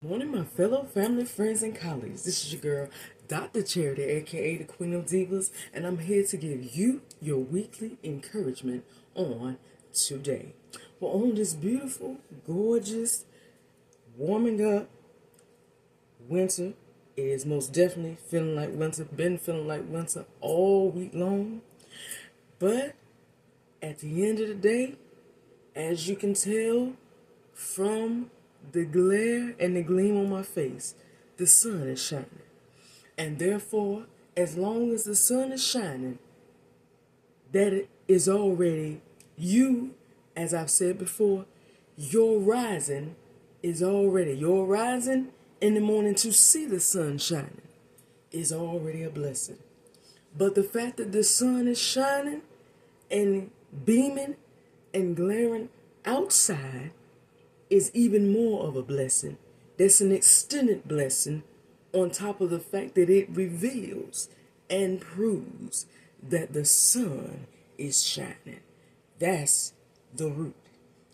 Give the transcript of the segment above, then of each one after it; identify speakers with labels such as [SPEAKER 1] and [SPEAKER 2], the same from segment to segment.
[SPEAKER 1] Morning, my fellow family, friends, and colleagues. This is your girl, Dr. Charity, aka the Queen of Divas, and I'm here to give you your weekly encouragement on today. Well, on this beautiful, gorgeous, warming up winter, it is most definitely feeling like winter, been feeling like winter all week long. But at the end of the day, as you can tell from the glare and the gleam on my face, the sun is shining. And therefore, as long as the sun is shining, that is already you, as I've said before, your rising your rising in the morning to see the sun shining is already a blessing. But the fact that the sun is shining and beaming and glaring outside is even more of a blessing. That's an extended blessing on top of the fact that it reveals and proves that the sun is shining. That's the root.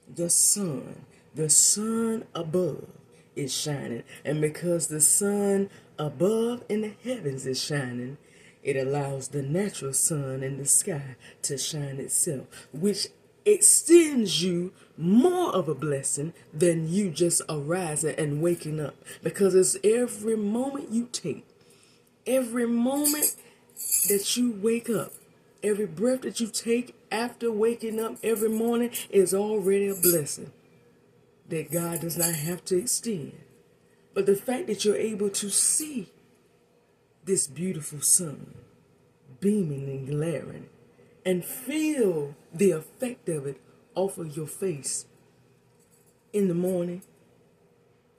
[SPEAKER 1] The sun above is shining. And because the sun above in the heavens is shining, it allows the natural sun in the sky to shine itself, which extends you more of a blessing than you just arising and waking up. Because it's every moment you take, every moment that you wake up, every breath that you take after waking up every morning is already a blessing that God does not have to extend. But the fact that you're able to see this beautiful sun beaming and glaring and feel the effect of it off of your face in the morning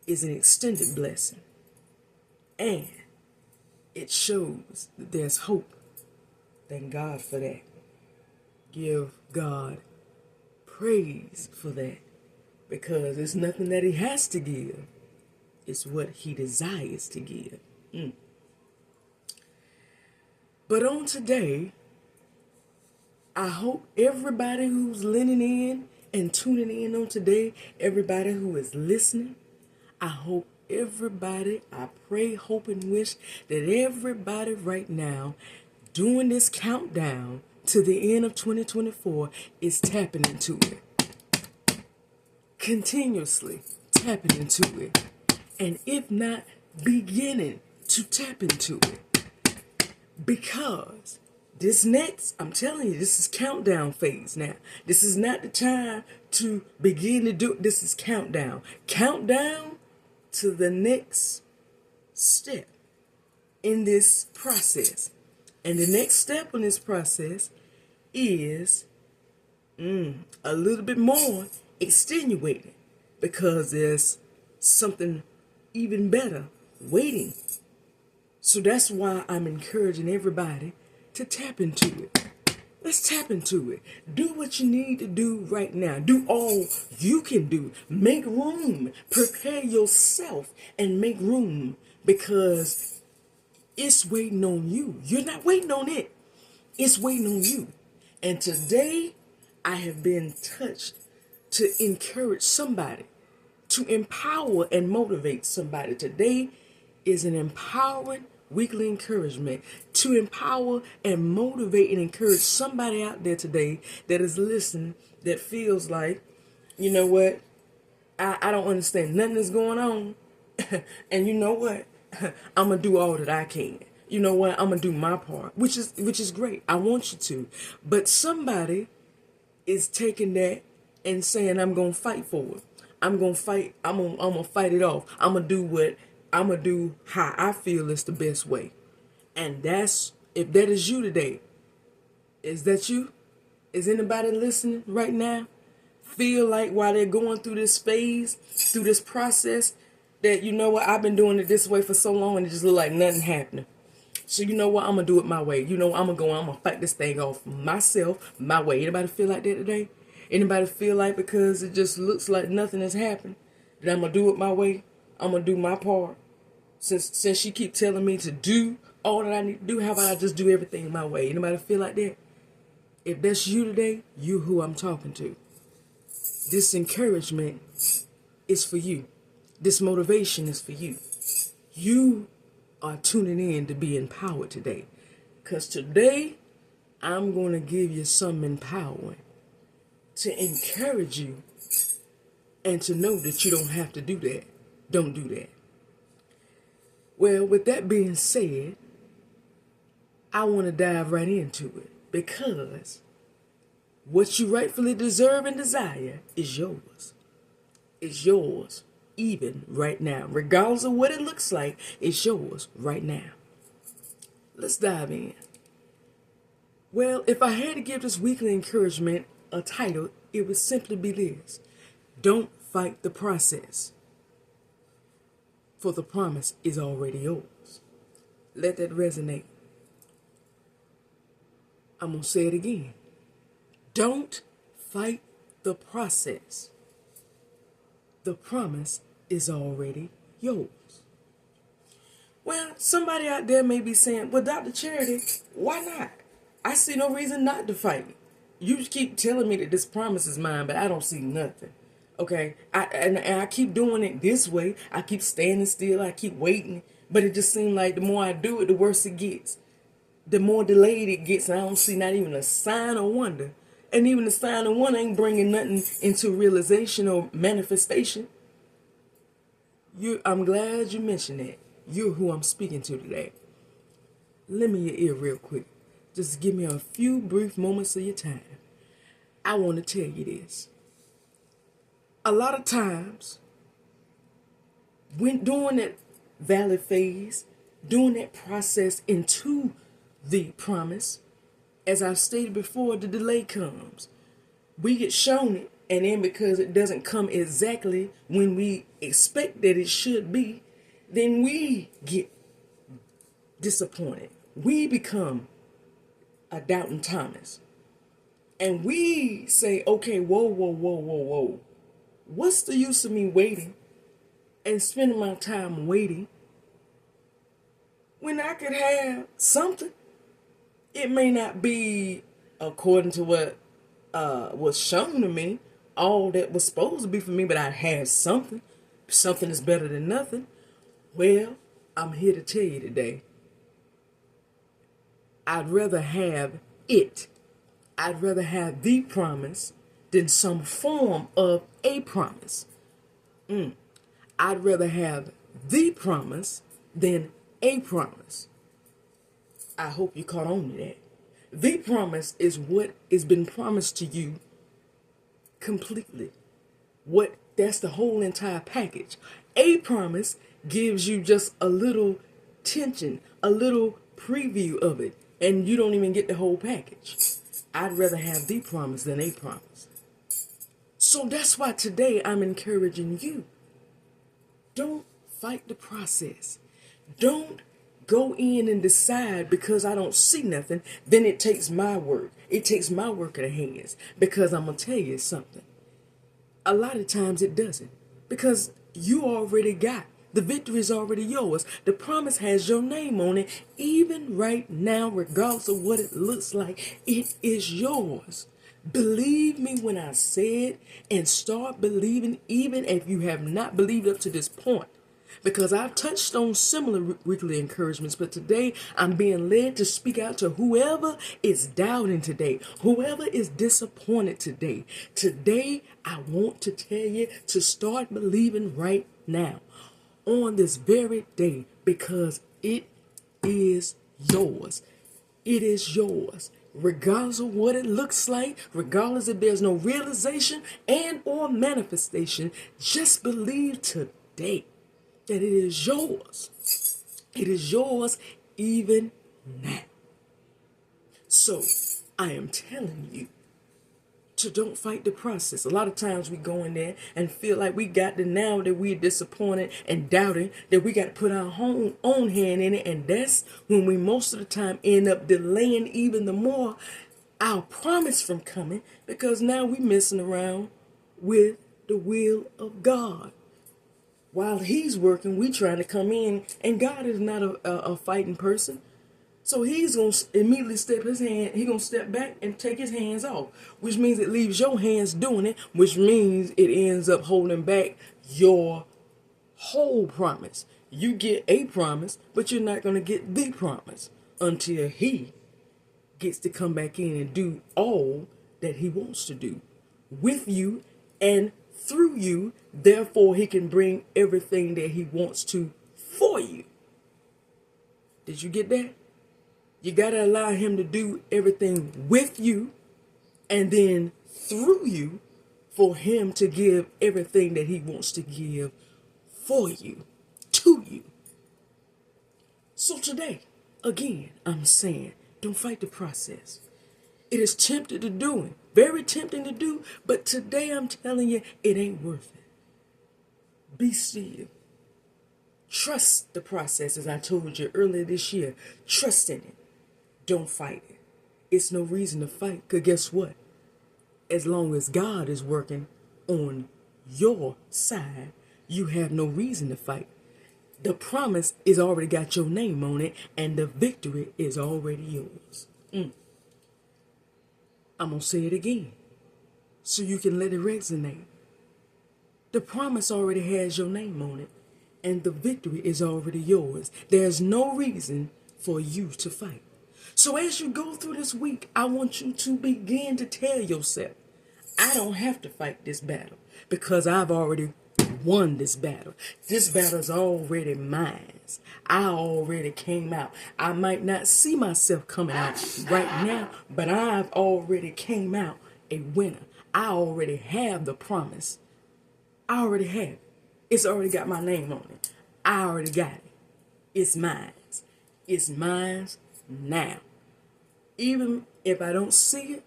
[SPEAKER 1] is an extended blessing. And it shows that there's hope. Thank God for that. Give God praise for that. Because it's nothing that he has to give. It's what he desires to give. But on today, I hope everybody who's leaning in and tuning in on today, everybody who is listening, I hope everybody, I pray, hope, and wish that everybody right now doing this countdown to the end of 2024 is tapping into it. Continuously tapping into it. And if not, beginning to tap into it. Because this next, I'm telling you, this is countdown phase now. This is not the time to begin to do it. This is countdown. Countdown to the next step in this process. And the next step in this process is a little bit more extenuating because there's something even better waiting. So that's why I'm encouraging everybody to tap into it. Let's tap into it. Do what you need to do right now. Do all you can do. Make room. Prepare yourself and make room because it's waiting on you. You're not waiting on it. It's waiting on you. And today, I have been touched to encourage somebody, to empower and motivate somebody. Today is an empowering weekly encouragement to empower and motivate and encourage somebody out there today that is listening, that feels like, you know what, I don't understand nothing that's going on. And you know what? I'm going to do all that I can. You know what? I'm going to do my part, which is great. I want you to. But somebody is taking that and saying, I'm going to fight for it. I'm going to fight. I'm going to fight it off. I'm going to do how I feel is the best way. And if that is you today, is that you? Is anybody listening right now? Feel like while they're going through this phase, through this process, that you know what, I've been doing it this way for so long and it just look like nothing happening. So you know what, I'm going to do it my way. You know, I'm going to fight this thing off myself, my way. Anybody feel like that today? Anybody feel like because it just looks like nothing has happened, that I'm going to do it my way? I'm going to do my part. Since she keep telling me to do all that I need to do, how about I just do everything my way? Anybody feel like that? If that's you today, you who I'm talking to. This encouragement is for you. This motivation is for you. You are tuning in to be empowered today. Because today, I'm going to give you some empowering to encourage you and to know that you don't have to do that. Don't do that. Well, with that being said, I want to dive right into it because what you rightfully deserve and desire is yours. It's yours even right now. Regardless of what it looks like, it's yours right now. Let's dive in. Well, if I had to give this weekly encouragement a title, it would simply be this: don't fight the process, for the promise is already yours. Let that resonate. I'm going to say it again. Don't fight the process. The promise is already yours. Well, somebody out there may be saying, well, Dr. Charity, why not? I see no reason not to fight. You keep telling me that this promise is mine, but I don't see nothing. Okay? And I keep doing it this way. I keep standing still. I keep waiting. But it just seems like the more I do it, the worse it gets. The more delayed it gets, and I don't see not even a sign of wonder. And even the sign of wonder ain't bringing nothing into realization or manifestation. I'm glad you mentioned that. You're who I'm speaking to today. Lend me your ear real quick. Just give me a few brief moments of your time. I want to tell you this. A lot of times, when during that valid phase, during that process into the promise, as I've stated before, the delay comes. We get shown it, and then because it doesn't come exactly when we expect that it should be, then we get disappointed. We become a doubting Thomas. And we say, okay, whoa. What's the use of me waiting and spending my time waiting when I could have something? It may not be according to what was shown to me, all that was supposed to be for me, but I have something. Something is better than nothing. Well, I'm here to tell you today, I'd rather have it. I'd rather have the promise than some form of a promise. I'd rather have the promise than a promise. I hope you caught on to that. The promise is what has been promised to you completely. That's the whole entire package. A promise gives you just a little tension, a little preview of it, and you don't even get the whole package. I'd rather have the promise than a promise. So that's why today I'm encouraging you. Don't fight the process. Don't go in and decide because I don't see nothing, then it takes my work. It takes my work in the hands. Because I'm going to tell you something. A lot of times it doesn't. Because you already got. The victory is already yours. The promise has your name on it. Even right now, regardless of what it looks like, it is yours. Believe me when I say it, and start believing even if you have not believed up to this point. Because I've touched on similar weekly encouragements, but today I'm being led to speak out to whoever is doubting today, whoever is disappointed today. Today, I want to tell you to start believing right now, on this very day, because it is yours. It is yours. Regardless of what it looks like, regardless if there's no realization and or manifestation, just believe today that it is yours. It is yours even now. So I am telling you to don't fight the process. A lot of times we go in there and feel like we got to, now that we're disappointed and doubting, that we got to put our own hand in it. And that's when we most of the time end up delaying even the more our promise from coming, because now we messing around with the will of God. While he's working, we trying to come in, and God is not a fighting person. So he's going to immediately step his hand, he's going to step back and take his hands off, which means it leaves your hands doing it, which means it ends up holding back your whole promise. You get a promise, but you're not going to get the promise until he gets to come back in and do all that he wants to do with you and through you. Therefore, he can bring everything that he wants to for you. Did you get that? You got to allow him to do everything with you and then through you for him to give everything that he wants to give for you, to you. So today, again, I'm saying, don't fight the process. It is tempting to do it, very tempting to do, but today I'm telling you, it ain't worth it. Be still. Trust the process, as I told you earlier this year. Trust in it. Don't fight it. It's no reason to fight, because guess what? As long as God is working on your side, you have no reason to fight. The promise is already got your name on it, and the victory is already yours. I'm going to say it again so you can let it resonate. The promise already has your name on it, and the victory is already yours. There's no reason for you to fight. So as you go through this week, I want you to begin to tell yourself, I don't have to fight this battle because I've already won this battle. This battle is already mine. I already came out. I might not see myself coming out right now, but I've already came out a winner. I already have the promise. I already have it. It's already got my name on it. I already got it. It's mine. It's mine now. Even if I don't see it,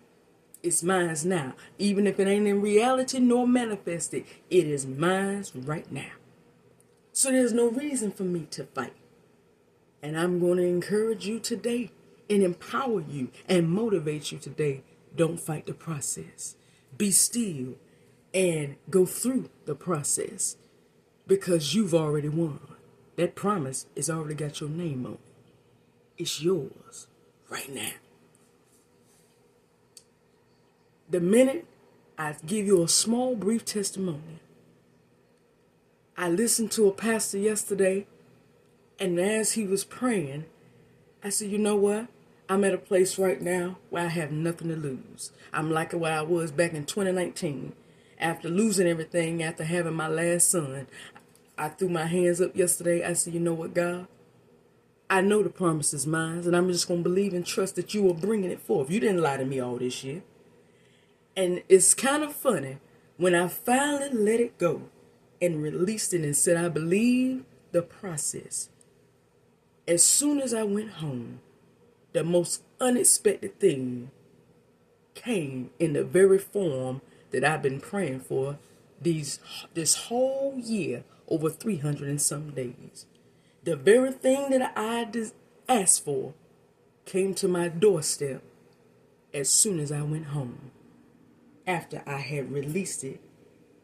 [SPEAKER 1] it's mine now. Even if it ain't in reality nor manifested, it is mine right now. So there's no reason for me to fight. And I'm going to encourage you today and empower you and motivate you today. Don't fight the process. Be still and go through the process because you've already won. That promise has already got your name on it. It's yours right now. The minute I give you a small, brief testimony, I listened to a pastor yesterday, and as he was praying, I said, you know what? I'm at a place right now where I have nothing to lose. I'm like where I was back in 2019. After losing everything, after having my last son, I threw my hands up yesterday. I said, you know what, God? I know the promise is mine, and I'm just going to believe and trust that you are bringing it forth. You didn't lie to me all this year. And it's kind of funny when I finally let it go and released it and said, I believe the process. As soon as I went home, the most unexpected thing came in the very form that I've been praying for this whole year, over 300 and some days. The very thing that I asked for came to my doorstep as soon as I went home, after I had released it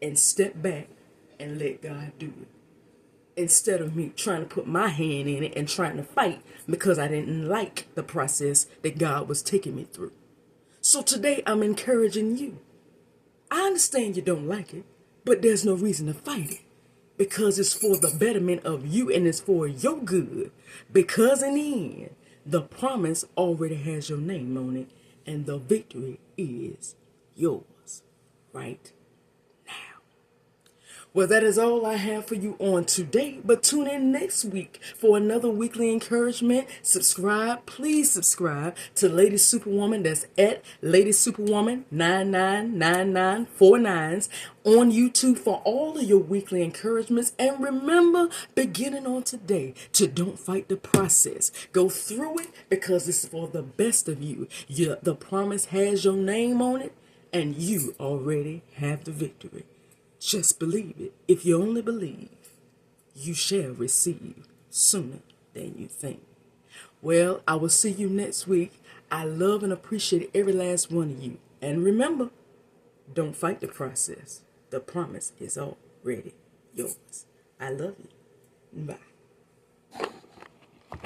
[SPEAKER 1] and stepped back and let God do it. Instead of me trying to put my hand in it and trying to fight because I didn't like the process that God was taking me through. So today I'm encouraging you. I understand you don't like it, but there's no reason to fight it because it's for the betterment of you and it's for your good. Because in the end, the promise already has your name on it and the victory is yours right now. Well, that is all I have for you on today, but tune in next week for another weekly encouragement. Subscribe, please subscribe to Lady Superwoman. That's at Lady Superwoman 999949 on YouTube for all of your weekly encouragements. And remember, beginning on today, to don't fight the process. Go through it because it's for the best of you. The promise has your name on it, and you already have the victory. Just believe it. If you only believe, you shall receive sooner than you think. Well, I will see you next week. I love and appreciate every last one of you. And remember, don't fight the process. The promise is already yours. I love you. Bye.